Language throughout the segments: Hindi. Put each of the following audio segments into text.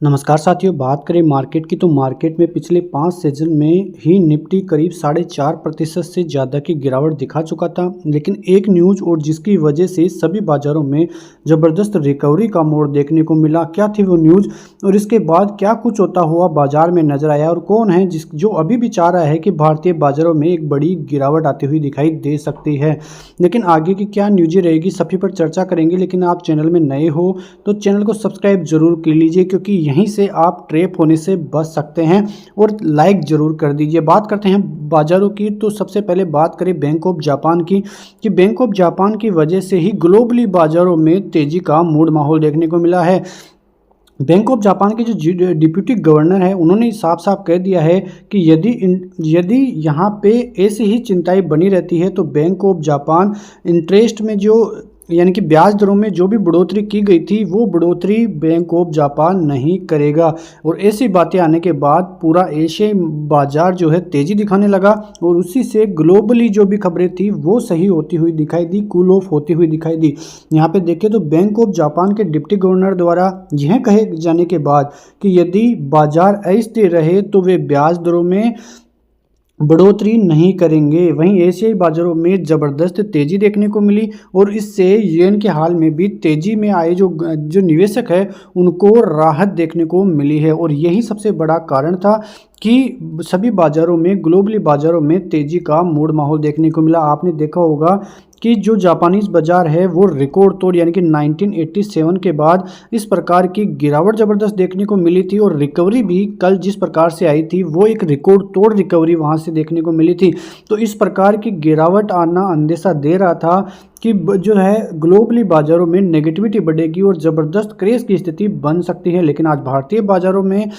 नमस्कार साथियों, बात करें मार्केट की तो मार्केट में पिछले 5 सेशन में ही निफ्टी करीब 4.5% से ज़्यादा की गिरावट दिखा चुका था। लेकिन एक न्यूज़ और जिसकी वजह से सभी बाज़ारों में ज़बरदस्त रिकवरी का मोड़ देखने को मिला। क्या थी वो न्यूज़ और इसके बाद क्या कुछ होता हुआ बाज़ार में नज़र आया और कौन है जो अभी भी चाह रहा है कि भारतीय बाज़ारों में एक बड़ी गिरावट आती हुई दिखाई दे सकती है। लेकिन आगे की क्या न्यूज़ें रहेगी सभी पर चर्चा करेंगे। लेकिन आप चैनल में नए हो तो चैनल को सब्सक्राइब जरूर कर लीजिए, क्योंकि यहीं से आप ट्रैप होने से बच सकते हैं। और लाइक जरूर कर दीजिए। बात करते हैं बाजारों की तो सबसे पहले बात करें बैंक ऑफ जापान की कि बैंक ऑफ जापान की वजह से ही ग्लोबली बाजारों में तेजी का मूड माहौल देखने को मिला है। बैंक ऑफ जापान के जो डिप्यूटी गवर्नर है उन्होंने साफ साफ कह दिया है कि यदि यहाँ पे ऐसी ही चिंताएं बनी रहती है तो बैंक ऑफ जापान इंटरेस्ट में जो यानी कि ब्याज दरों में जो भी बढ़ोतरी की गई थी वो बढ़ोतरी बैंक ऑफ जापान नहीं करेगा। और ऐसी बातें आने के बाद पूरा एशियाई बाजार जो है तेजी दिखाने लगा और उसी से ग्लोबली जो भी खबरें थी वो सही होती हुई दिखाई दी, कूल ऑफ होती हुई दिखाई दी। यहाँ पे देखें तो बैंक ऑफ जापान के डिप्टी गवर्नर द्वारा यह कहे जाने के बाद कि यदि बाजार ऐसे रहे तो वे ब्याज दरों में बढ़ोतरी नहीं करेंगे। वहीं एशियाई बाजारों में ज़बरदस्त तेजी देखने को मिली और इससे येन के हाल में भी तेजी में आए जो निवेशक है उनको राहत देखने को मिली है। और यही सबसे बड़ा कारण था कि सभी बाज़ारों में ग्लोबली बाज़ारों में तेज़ी का मूड माहौल देखने को मिला। आपने देखा होगा कि जो जापानीज़ बाज़ार है वो रिकॉर्ड तोड़ यानी कि 1987 के बाद इस प्रकार की गिरावट ज़बरदस्त देखने को मिली थी और रिकवरी भी कल जिस प्रकार से आई थी वो एक रिकॉर्ड तोड़ रिकवरी वहां से देखने को मिली थी। तो इस प्रकार की गिरावट आना अंदेशा दे रहा था कि जो है ग्लोबली बाज़ारों में नेगेटिविटी बढ़ेगी और ज़बरदस्त क्रेज़ की स्थिति बन सकती है। लेकिन आज भारतीय बाज़ारों में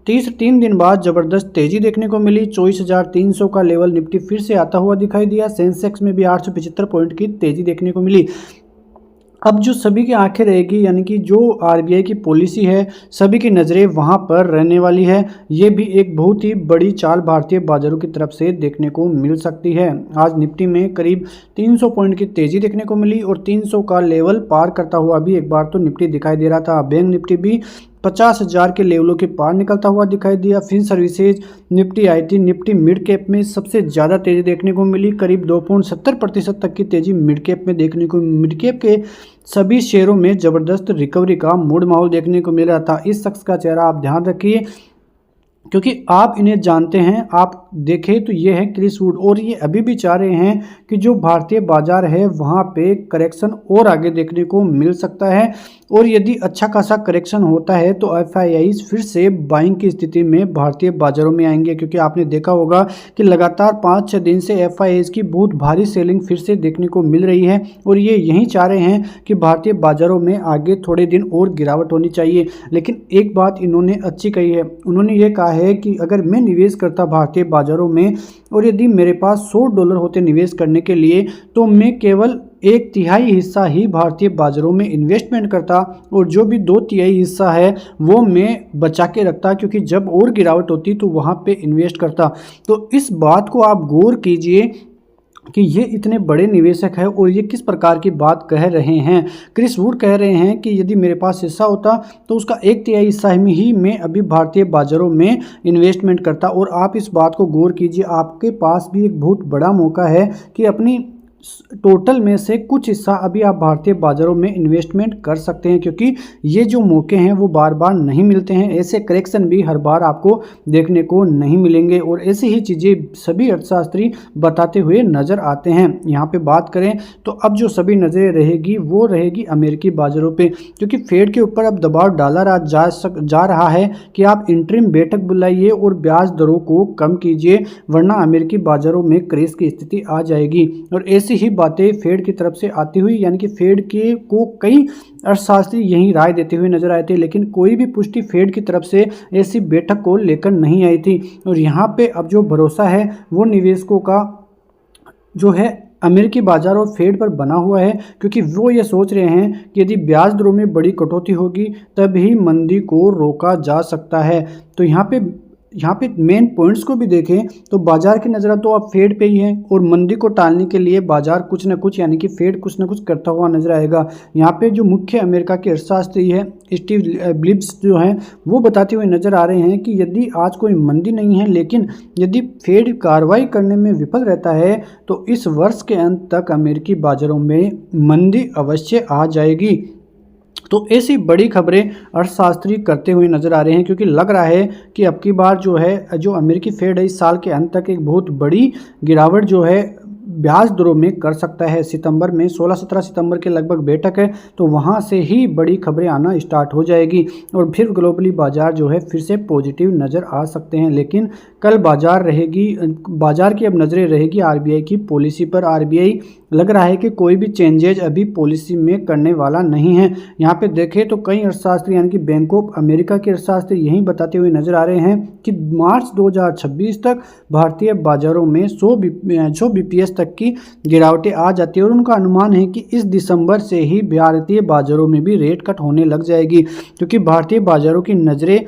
3 दिन बाद ज़बरदस्त तेज़ी देखने को मिली। 24,300 का लेवल निफ्टी फिर से आता हुआ दिखाई दिया। सेंसेक्स में भी 875 पॉइंट की तेज़ी देखने को मिली। अब जो सभी की आंखें रहेगी यानी कि जो आरबीआई की पॉलिसी है सभी की नज़रें वहां पर रहने वाली है। ये भी एक बहुत ही बड़ी चाल भारतीय बाजारों की तरफ से देखने को मिल सकती है। आज निफ्टी में करीब 300 पॉइंट की तेज़ी देखने को मिली और 300 का लेवल पार करता हुआ भी एक बार तो निफ्टी दिखाई दे रहा था। बैंक निफ्टी भी 50,000 के लेवलों के पार निकलता हुआ दिखाई दिया। Fin services Nifty IT Nifty mid cap में सबसे ज़्यादा तेज़ी देखने को मिली। करीब 2.70% तक की तेज़ी मिड कैप में देखने को मिड कैप के सभी शेयरों में ज़बरदस्त रिकवरी का मूड माहौल देखने को मिल रहा था। इस शख्स का चेहरा आप ध्यान रखिए क्योंकि आप इन्हें जानते हैं। आप देखें तो ये है क्रिस वुड और ये अभी भी चाह रहे हैं कि जो भारतीय बाजार है वहाँ पे करेक्शन और आगे देखने को मिल सकता है। और यदि अच्छा खासा करेक्शन होता है तो एफआईआईज फिर से बाइंग की स्थिति में भारतीय बाजारों में आएंगे, क्योंकि आपने देखा होगा कि लगातार 5-6 दिन से एफआईआईज की बहुत भारी सेलिंग फिर से देखने को मिल रही है। और ये यही चाह रहे हैं कि भारतीय बाजारों में आगे थोड़े दिन और गिरावट होनी चाहिए। लेकिन एक बात इन्होंने अच्छी कही है, उन्होंने ये कहा है कि अगर मैं निवेश करता भारतीय बाजारों में और यदि मेरे पास $100 होते निवेश करने के लिए तो मैं केवल 1/3 हिस्सा ही भारतीय बाजारों में इन्वेस्टमेंट करता और जो भी 2/3 हिस्सा है वो मैं बचा के रखता, क्योंकि जब और गिरावट होती तो वहाँ पे इन्वेस्ट करता। तो इस बात को आप गौर कीजिए कि ये इतने बड़े निवेशक हैं और ये किस प्रकार की बात कह रहे हैं। क्रिस वुड कह रहे हैं कि यदि मेरे पास हिस्सा होता तो उसका 1/3 हिस्सा में ही मैं अभी भारतीय बाजारों में इन्वेस्टमेंट करता। और आप इस बात को गौर कीजिए, आपके पास भी एक बहुत बड़ा मौका है कि अपनी टोटल में से कुछ हिस्सा अभी आप भारतीय बाजारों में इन्वेस्टमेंट कर सकते हैं, क्योंकि ये जो मौके हैं वो बार बार नहीं मिलते हैं। ऐसे करेक्शन भी हर बार आपको देखने को नहीं मिलेंगे और ऐसी ही चीज़ें सभी अर्थशास्त्री बताते हुए नज़र आते हैं। यहाँ पे बात करें तो अब जो सभी नज़रें रहेगी वो रहेगी अमेरिकी बाजारों पे, क्योंकि फेड के ऊपर अब दबाव डाला जा रहा है कि आप इंटरिम बैठक बुलाइए और ब्याज दरों को कम कीजिए, वरना अमेरिकी बाजारों में क्रेज की स्थिति आ जाएगी। और ऐसी ही बातें फेड की तरफ से आती हुई यानी कि फेड के को कई अर्थशास्त्री यही राय देते हुए नजर आए थे, लेकिन कोई भी पुष्टि फेड की तरफ से ऐसी बैठक को लेकर नहीं आई थी। और यहाँ पे अब जो भरोसा है वो निवेशकों का जो है अमेरिकी बाजार और फेड पर बना हुआ है, क्योंकि वो ये सोच रहे हैं कि यदि ब्याज दरों में बड़ी कटौती होगी तभी मंदी को रोका जा सकता है। तो यहाँ पे यहाँ पे मेन पॉइंट्स को भी देखें तो बाजार की नज़र तो अब फेड पे ही है और मंदी को टालने के लिए बाजार कुछ ना कुछ यानी कि फेड कुछ ना कुछ करता हुआ नजर आएगा। यहाँ पे जो मुख्य अमेरिका के अर्थशास्त्री है स्टीव ब्लिब्स जो हैं वो बताते हुए नजर आ रहे हैं कि यदि आज कोई मंदी नहीं है लेकिन यदि फेड कार्रवाई करने में विफल रहता है तो इस वर्ष के अंत तक अमेरिकी बाजारों में मंदी अवश्य आ जाएगी। तो ऐसी बड़ी खबरें अर्थशास्त्री करते हुए नजर आ रहे हैं क्योंकि लग रहा है कि अब की बार जो है जो अमेरिकी फेड है इस साल के अंत तक एक बहुत बड़ी गिरावट जो है ब्याज दरों में कर सकता है। सितंबर में 16-17 सितंबर के लगभग बैठक है तो वहां से ही बड़ी खबरें आना स्टार्ट हो जाएगी और फिर ग्लोबली बाजार जो है फिर से पॉजिटिव नज़र आ सकते हैं। लेकिन कल बाजार की अब नज़रें रहेगी आरबीआई की पॉलिसी पर। आरबीआई लग रहा है कि कोई भी चेंजेज अभी पॉलिसी में करने वाला नहीं है। यहाँ पे देखें तो कई अर्थशास्त्री यानी कि बैंक ऑफ अमेरिका के अर्थशास्त्री यही बताते हुए नजर आ रहे हैं कि मार्च 2026 तक भारतीय बाजारों में 100 बीपीएस तक की गिरावटें आ जाती है और उनका अनुमान है कि इस दिसंबर से ही भारतीय बाजारों में भी रेट कट होने लग जाएगी क्योंकि भारतीय बाजारों की नज़रें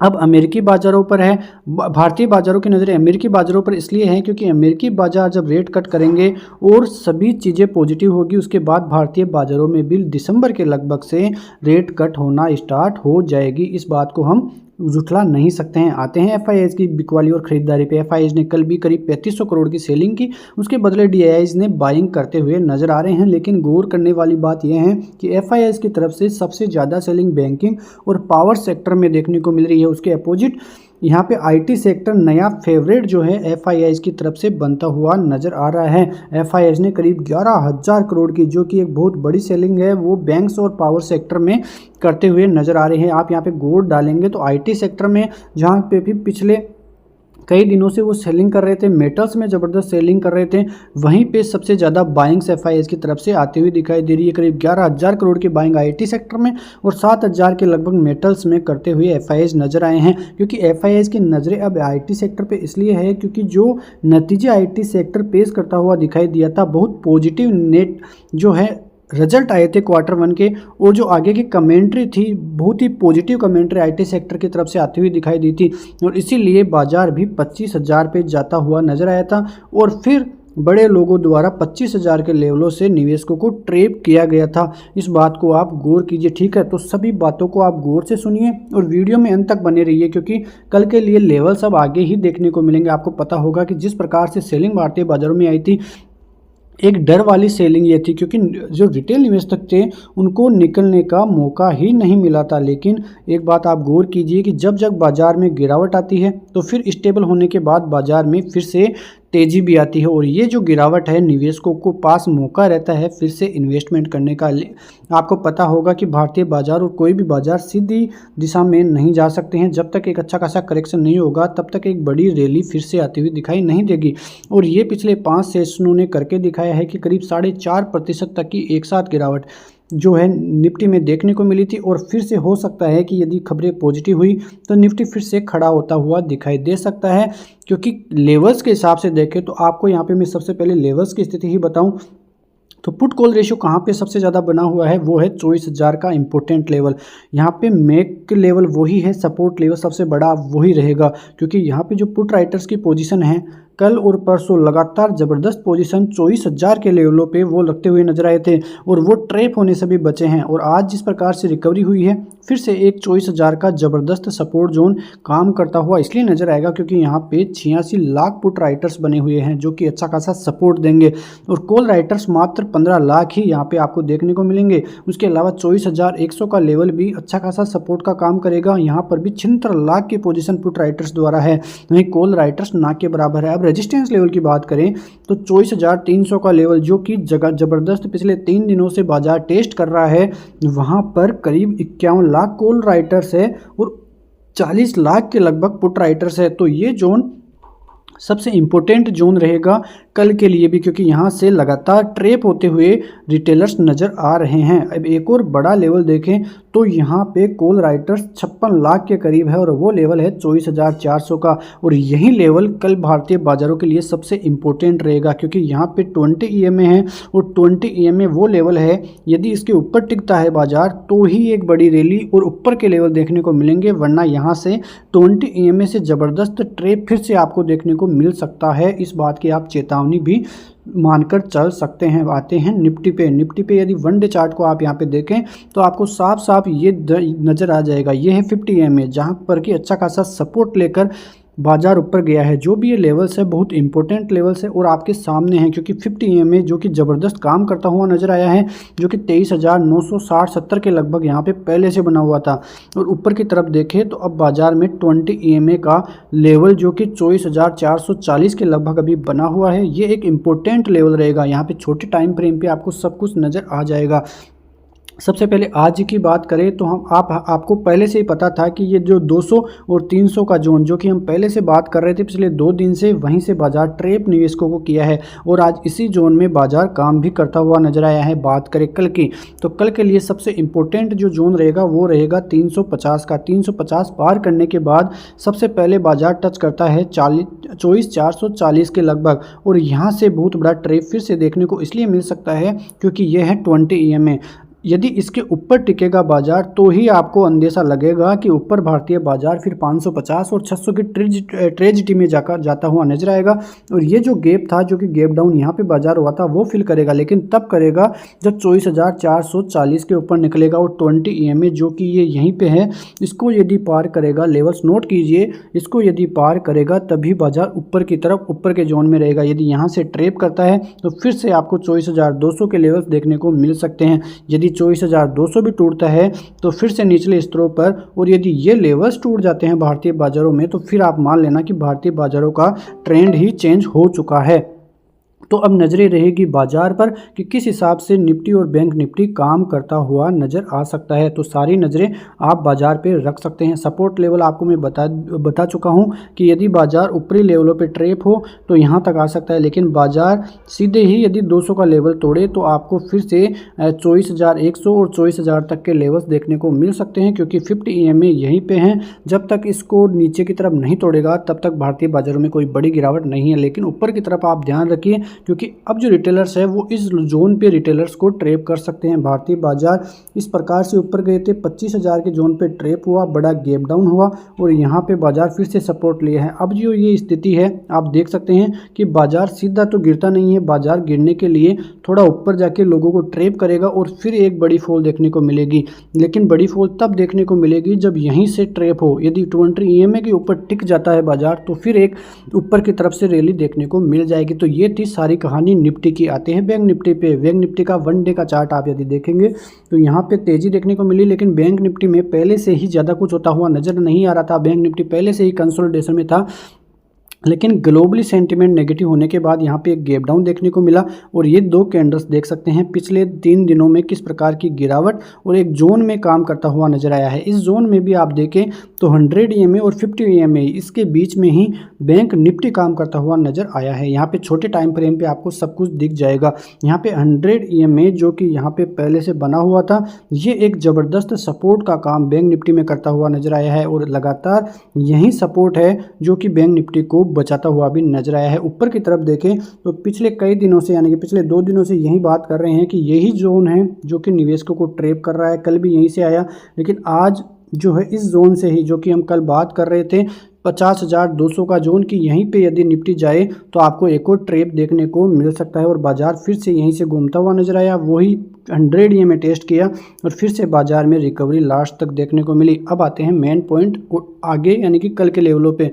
अब अमेरिकी बाज़ारों पर है। भारतीय बाज़ारों की नज़रें अमेरिकी बाज़ारों पर इसलिए है क्योंकि अमेरिकी बाज़ार जब रेट कट करेंगे और सभी चीज़ें पॉजिटिव होगी उसके बाद भारतीय बाज़ारों में भी दिसंबर के लगभग से रेट कट होना स्टार्ट हो जाएगी। इस बात को हम जुटला नहीं सकते हैं। आते हैं एफआईआईज की बिकवाली और खरीदारी पे। एफआईआईज ने कल भी करीब 3500 करोड़ की सेलिंग की, उसके बदले डीआईआईज ने बाइंग करते हुए नजर आ रहे हैं। लेकिन गौर करने वाली बात यह है कि एफआईआईज की तरफ से सबसे ज़्यादा सेलिंग बैंकिंग और पावर सेक्टर में देखने को मिल रही है। उसके अपोजिट यहाँ पे आईटी सेक्टर नया फेवरेट जो है एफआईआईज की तरफ से बनता हुआ नज़र आ रहा है। एफआईआईज ने करीब 11,000 करोड़ की जो कि एक बहुत बड़ी सेलिंग है वो बैंक्स और पावर सेक्टर में करते हुए नज़र आ रहे हैं। आप यहाँ पे गौर डालेंगे तो आईटी सेक्टर में जहाँ पे भी पिछले कई दिनों से वो सेलिंग कर रहे थे, मेटल्स में ज़बरदस्त सेलिंग कर रहे थे, वहीं पे सबसे ज़्यादा बाइंग्स एफआईआईज की तरफ से आती हुई दिखाई दे रही है। करीब 11,000 करोड़ की बाइंग आईटी सेक्टर में और 7,000 के लगभग मेटल्स में करते हुए एफआईआईज नजर आए हैं। क्योंकि एफआईआईज की नज़रें अब आईटी सेक्टर पे इसलिए है क्योंकि जो नतीजे आईटी सेक्टर पेश करता हुआ दिखाई दिया था बहुत पॉजिटिव नेट जो है रिजल्ट आए थे Q1 के और जो आगे की कमेंट्री थी बहुत ही पॉजिटिव कमेंट्री आईटी सेक्टर की तरफ से आती हुई दिखाई दी थी और इसीलिए बाजार भी 25,000 पे जाता हुआ नजर आया था और फिर बड़े लोगों द्वारा 25,000 के लेवलों से निवेशकों को ट्रैप किया गया था। इस बात को आप गौर कीजिए, ठीक है। तो सभी बातों को आप गौर से सुनिए और वीडियो में अंत तक बने रहिए क्योंकि कल के लिए लेवल सब आगे ही देखने को मिलेंगे। आपको पता होगा कि जिस प्रकार से सेलिंग भारतीय बाजारों में आई थी एक डर वाली सेलिंग ये थी क्योंकि जो रिटेल निवेशक थे उनको निकलने का मौका ही नहीं मिला था। लेकिन एक बात आप गौर कीजिए कि जब बाजार में गिरावट आती है तो फिर स्टेबल होने के बाद बाजार में फिर से तेज़ी भी आती है और ये जो गिरावट है निवेशकों को पास मौका रहता है फिर से इन्वेस्टमेंट करने का। आपको पता होगा कि भारतीय बाजार और कोई भी बाजार सीधी दिशा में नहीं जा सकते हैं। जब तक एक अच्छा खासा करेक्शन नहीं होगा तब तक एक बड़ी रैली फिर से आती हुई दिखाई नहीं देगी और ये पिछले 5 सेशनों ने करके दिखाया है कि करीब 4.5% तक की एक साथ गिरावट जो है निफ्टी में देखने को मिली थी और फिर से हो सकता है कि यदि खबरें पॉजिटिव हुई तो निफ्टी फिर से खड़ा होता हुआ दिखाई दे सकता है। क्योंकि लेवल्स के हिसाब से देखें तो आपको यहाँ पे मैं सबसे पहले लेवल्स की स्थिति ही बताऊं तो पुट कॉल रेशियो कहाँ पे सबसे ज़्यादा बना हुआ है वो है 24,000 का इंपॉर्टेंट लेवल। यहाँ पे मैक लेवल वही है, सपोर्ट लेवल सबसे बड़ा वही रहेगा क्योंकि यहाँ पे जो पुट राइटर्स की पोजीशन है कल और परसों लगातार ज़बरदस्त पोजीशन 24,000 के लेवलों पे वो लगते हुए नजर आए थे और वो ट्रैप होने से भी बचे हैं और आज जिस प्रकार से रिकवरी हुई है फिर से एक 24,000 का ज़बरदस्त सपोर्ट जोन काम करता हुआ इसलिए नजर आएगा क्योंकि यहाँ पे 86 लाख पुट राइटर्स बने हुए हैं जो कि अच्छा खासा सपोर्ट देंगे और कॉल राइटर्स मात्र 15 लाख ही यहाँ पे आपको देखने को मिलेंगे। उसके अलावा 24,100 का लेवल भी अच्छा खासा सपोर्ट का काम करेगा। यहाँ पर भी 76 लाख की पोजीशन पुट राइटर्स द्वारा है, वहीं कॉल राइटर्स ना के बराबर है। अब रेजिस्टेंस लेवल की बात करें तो 24,300 का लेवल जो कि जबरदस्त पिछले 3 दिनों से बाजार टेस्ट कर रहा है, वहां पर करीब 51 लाख कॉल राइटर्स है और 40 लाख के लगभग पुट राइटर्स है। तो ये जोन सबसे इम्पोर्टेंट जोन रहेगा कल के लिए भी क्योंकि यहाँ से लगातार ट्रैप होते हुए रिटेलर्स नज़र आ रहे हैं। अब एक और बड़ा लेवल देखें तो यहाँ पे कॉल राइटर्स 56 लाख के करीब है और वो लेवल है 24,400 का। और यही लेवल कल भारतीय बाजारों के लिए सबसे इम्पोर्टेंट रहेगा, क्योंकि यहाँ पे 20 EMA है और 20 EMA वो लेवल है, यदि इसके ऊपर टिकता है बाजार तो ही एक बड़ी रैली और ऊपर के लेवल देखने को मिलेंगे, वरना यहाँ से 20 EMA से ज़बरदस्त ट्रेप फिर से आपको देखने को मिल सकता है। इस बात की आप चेतावनी भी मानकर चल सकते हैं। आते हैं निफ्टी पे यदि वन डे चार्ट को आप यहाँ पे देखें तो आपको साफ साफ ये नज़र आ जाएगा। ये है 50 EMA, जहाँ पर कि अच्छा खासा सपोर्ट लेकर बाजार ऊपर गया है। जो भी ये लेवल्स है बहुत इंपॉर्टेंट लेवल्स है और आपके सामने हैं, क्योंकि 50 EMA जो कि ज़बरदस्त काम करता हुआ नज़र आया है, जो कि 23,960-70 के लगभग यहाँ पे पहले से बना हुआ था। और ऊपर की तरफ देखें तो अब बाजार में 20 EMA का लेवल जो कि 24,440 के लगभग अभी बना हुआ है, ये एक इम्पोर्टेंट लेवल रहेगा। यहाँ पे छोटे टाइम फ्रेम पे आपको सब कुछ नज़र आ जाएगा। सबसे पहले आज की बात करें तो आपको पहले से ही पता था कि ये जो 200 और 300 का जोन जो कि हम पहले से बात कर रहे थे पिछले 2 दिन से, वहीं से बाजार ट्रेप निवेशकों को किया है और आज इसी जोन में बाजार काम भी करता हुआ नजर आया है। बात करें कल की, तो कल के लिए सबसे इम्पोर्टेंट जो जोन रहेगा वो रहेगा 350 का। 350 पार करने के बाद सबसे पहले बाजार टच करता है 24,440 के लगभग और यहाँ से बहुत बड़ा ट्रेप फिर से देखने को इसलिए मिल सकता है क्योंकि यह है 20 EMA। यदि इसके ऊपर टिकेगा बाजार तो ही आपको अंदेशा लगेगा कि ऊपर भारतीय बाजार फिर 550 और 600 की ट्रेजिडी में जाता हुआ नजर आएगा। और ये जो गैप था, जो कि गैप डाउन यहाँ पे बाजार हुआ था, वो फिल करेगा, लेकिन तब करेगा जब 24,440 के ऊपर निकलेगा। और 20 EMA जो कि ये यहीं पे है, इसको यदि पार करेगा, लेवल्स नोट कीजिए, इसको यदि पार करेगा तभी बाजार ऊपर की तरफ ऊपर के जोन में रहेगा। यदि यहाँ से ट्रेप करता है तो फिर से आपको 24,200 के लेवल्स देखने को मिल सकते हैं। यदि 24,200 भी टूटता है तो फिर से निचले स्तरों पर, और यदि ये लेवल्स टूट जाते हैं भारतीय बाजारों में तो फिर आप मान लेना कि भारतीय बाजारों का ट्रेंड ही चेंज हो चुका है। तो अब नज़रें रहेगी बाजार पर कि किस हिसाब से निफ्टी और बैंक निफ्टी काम करता हुआ नज़र आ सकता है। तो सारी नज़रें आप बाजार पे रख सकते हैं। सपोर्ट लेवल आपको मैं बता चुका हूं कि यदि बाजार ऊपरी लेवलों पे ट्रेप हो तो यहां तक आ सकता है, लेकिन बाजार सीधे ही यदि 200 का लेवल तोड़े तो आपको फिर से 24,100 और 24,000 तक के लेवल्स देखने को मिल सकते हैं, क्योंकि 50 EMA यहीं पर हैं। जब तक इसको नीचे की तरफ नहीं तोड़ेगा तब तक भारतीय बाजारों में कोई बड़ी गिरावट नहीं है। लेकिन ऊपर की तरफ आप ध्यान रखिए, क्योंकि अब जो रिटेलर्स है वो इस जोन पे रिटेलर्स को ट्रेप कर सकते हैं। भारतीय बाजार इस प्रकार से ऊपर गए थे, 25,000 के जोन पे ट्रेप हुआ, बड़ा गैप डाउन हुआ और यहाँ पे बाजार फिर से सपोर्ट लिया है। अब जो ये स्थिति है आप देख सकते हैं कि बाजार सीधा तो गिरता नहीं है, बाजार गिरने के लिए थोड़ा ऊपर जाके लोगों को ट्रेप करेगा और फिर एक बड़ी फॉल देखने को मिलेगी। लेकिन बड़ी फॉल तब देखने को मिलेगी जब यहीं से ट्रेप हो। यदि 20 EMA के ऊपर टिक जाता है बाजार तो फिर एक ऊपर की तरफ से रैली देखने को मिल जाएगी। तो ये थी सारी कहानी निफ्टी की। आते हैं बैंक निफ्टी पे। बैंक निफ्टी का वन डे का चार्ट आप यदि देखेंगे तो यहाँ पे तेजी देखने को मिली, लेकिन बैंक निफ्टी में पहले से ही ज़्यादा कुछ होता हुआ नजर नहीं आ रहा था। बैंक निफ्टी पहले से ही कंसोलिडेशन में था, लेकिन ग्लोबली सेंटीमेंट नेगेटिव होने के बाद यहाँ पे एक गैप डाउन देखने को मिला। और ये 2 कैंडल्स देख सकते हैं पिछले 3 दिनों में किस प्रकार की गिरावट और एक जोन में काम करता हुआ नजर आया है। इस जोन में भी आप देखें तो 100 EMA और 50 EMA इसके बीच में ही बैंक निफ्टी काम करता हुआ नजर आया है। यहाँ पे छोटे टाइम फ्रेम पे आपको सब कुछ दिख जाएगा। यहाँ पे 100 EMA जो कि यहाँ पे पहले से बना हुआ था, ये एक ज़बरदस्त सपोर्ट का काम बैंक निफ्टी में करता हुआ नजर आया है और लगातार यही सपोर्ट है जो कि बैंक निफ्टी को बचाता हुआ भी नजर आया है। ऊपर की तरफ देखें तो पिछले कई दिनों से, यानी कि पिछले 2 दिनों से यही बात कर रहे हैं कि यही जोन है जो कि निवेशकों को ट्रैप कर रहा है। कल भी यहीं से आया, लेकिन आज जो है इस जोन से ही, जो कि हम कल बात कर रहे थे 50,200 का जोन, की यहीं पे यदि निफ्टी जाए तो आपको एक और ट्रेप देखने को मिल सकता है और बाजार फिर से यहीं से घूमता हुआ नजर आया। वही 100 EMA टेस्ट किया और फिर से बाजार में रिकवरी लास्ट तक देखने को मिली। अब आते हैं मेन पॉइंट आगे, यानी कि कल के लेवलों पे।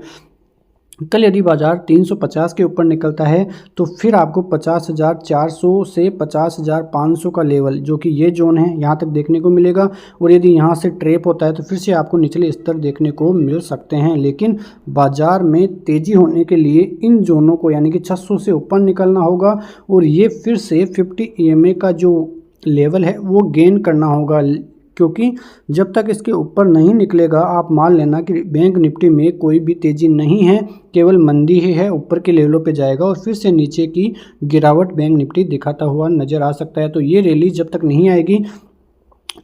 कल यदि बाजार 350 के ऊपर निकलता है तो फिर आपको 50,400 से 50,500 का लेवल, जो कि ये जोन है, यहाँ तक देखने को मिलेगा। और यदि यहाँ से ट्रेप होता है तो फिर से आपको निचले स्तर देखने को मिल सकते हैं। लेकिन बाजार में तेज़ी होने के लिए इन जोनों को, यानी कि 600 से ऊपर निकलना होगा और ये फिर से 50 EMA का जो लेवल है वो गेन करना होगा, क्योंकि जब तक इसके ऊपर नहीं निकलेगा आप मान लेना कि बैंक निफ्टी में कोई भी तेज़ी नहीं है, केवल मंदी ही है। ऊपर के लेवलों पे जाएगा और फिर से नीचे की गिरावट बैंक निफ्टी दिखाता हुआ नज़र आ सकता है। तो ये रैली जब तक नहीं आएगी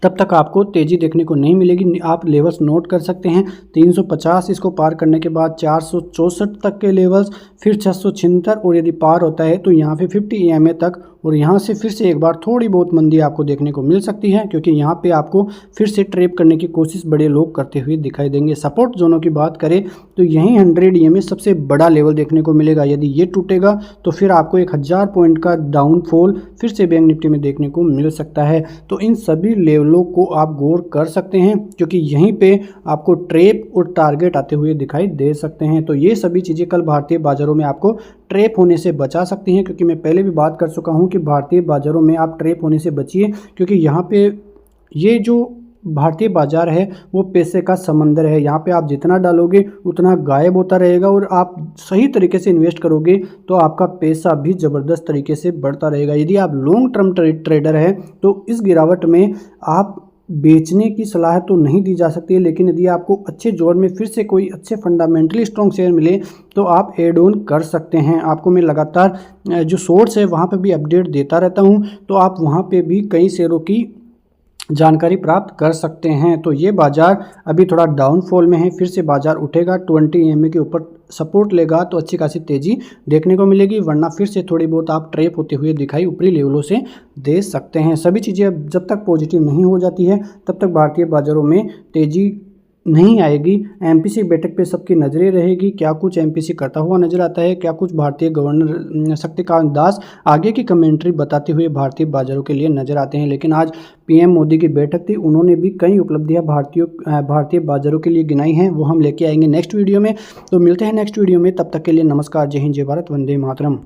तब तक आपको तेज़ी देखने को नहीं मिलेगी। आप लेवल्स नोट कर सकते हैं, 350 इसको पार करने के बाद 464 तक के लेवल्स, फिर 676, और यदि पार होता है तो यहाँ पे 50 EMA तक, और यहाँ से फिर से एक बार थोड़ी बहुत मंदी आपको देखने को मिल सकती है, क्योंकि यहाँ पे आपको फिर से ट्रैप करने की कोशिश बड़े लोग करते हुए दिखाई देंगे। सपोर्ट जोनों की बात करें तो यहीं 100 EMA सबसे बड़ा लेवल देखने को मिलेगा। यदि ये टूटेगा तो फिर आपको 1000 पॉइंट का डाउनफॉल फिर से बैंक निफ्टी में देखने को मिल सकता है। तो इन सभी लेवलों को आप गौर कर सकते हैं, क्योंकि यहीं पे आपको ट्रैप और टारगेट आते हुए दिखाई दे सकते हैं। तो ये सभी चीज़ें कल भारतीय बाजारों में आपको ट्रैप होने से बचा सकती हैं, क्योंकि मैं पहले भी बात कर चुका हूं कि भारतीय बाजारों में आप ट्रैप होने से बचिए, क्योंकि यहाँ पे ये जो भारतीय बाजार है वो पैसे का समंदर है। यहाँ पे आप जितना डालोगे उतना गायब होता रहेगा, और आप सही तरीके से इन्वेस्ट करोगे तो आपका पैसा भी ज़बरदस्त तरीके से बढ़ता रहेगा। यदि आप लॉन्ग टर्म ट्रेडर है तो इस गिरावट में आप बेचने की सलाह तो नहीं दी जा सकती है, लेकिन यदि आपको अच्छे जोर में फिर से कोई अच्छे फंडामेंटली स्ट्रॉन्ग शेयर मिले तो आप एड ऑन कर सकते हैं। आपको मैं लगातार जो सोर्स है वहाँ पे भी अपडेट देता रहता हूँ, तो आप वहाँ पे भी कई शेयरों की जानकारी प्राप्त कर सकते हैं। तो ये बाजार अभी थोड़ा डाउनफॉल में है, फिर से बाजार उठेगा, 20 EMA के ऊपर सपोर्ट लेगा तो अच्छी खासी तेज़ी देखने को मिलेगी, वरना फिर से थोड़ी बहुत आप ट्रैप होते हुए दिखाई ऊपरी लेवलों से दे सकते हैं। सभी चीज़ें जब तक पॉजिटिव नहीं हो जाती है तब तक भारतीय बाजारों में तेज़ी नहीं आएगी। MPC बैठक पे सबकी नज़रें रहेगी, क्या कुछ MPC करता हुआ नजर आता है, क्या कुछ भारतीय गवर्नर शक्तिकांत दास आगे की कमेंट्री बताते हुए भारतीय बाजारों के लिए नजर आते हैं। लेकिन आज PM मोदी की बैठक थी, उन्होंने भी कई उपलब्धियां भारतीय बाजारों के लिए गिनाई हैं, वो हम लेके आएंगे नेक्स्ट वीडियो में। तो मिलते हैं नेक्स्ट वीडियो में, तब तक के लिए नमस्कार, जय हिंद, जय भारत, वंदे मातरम।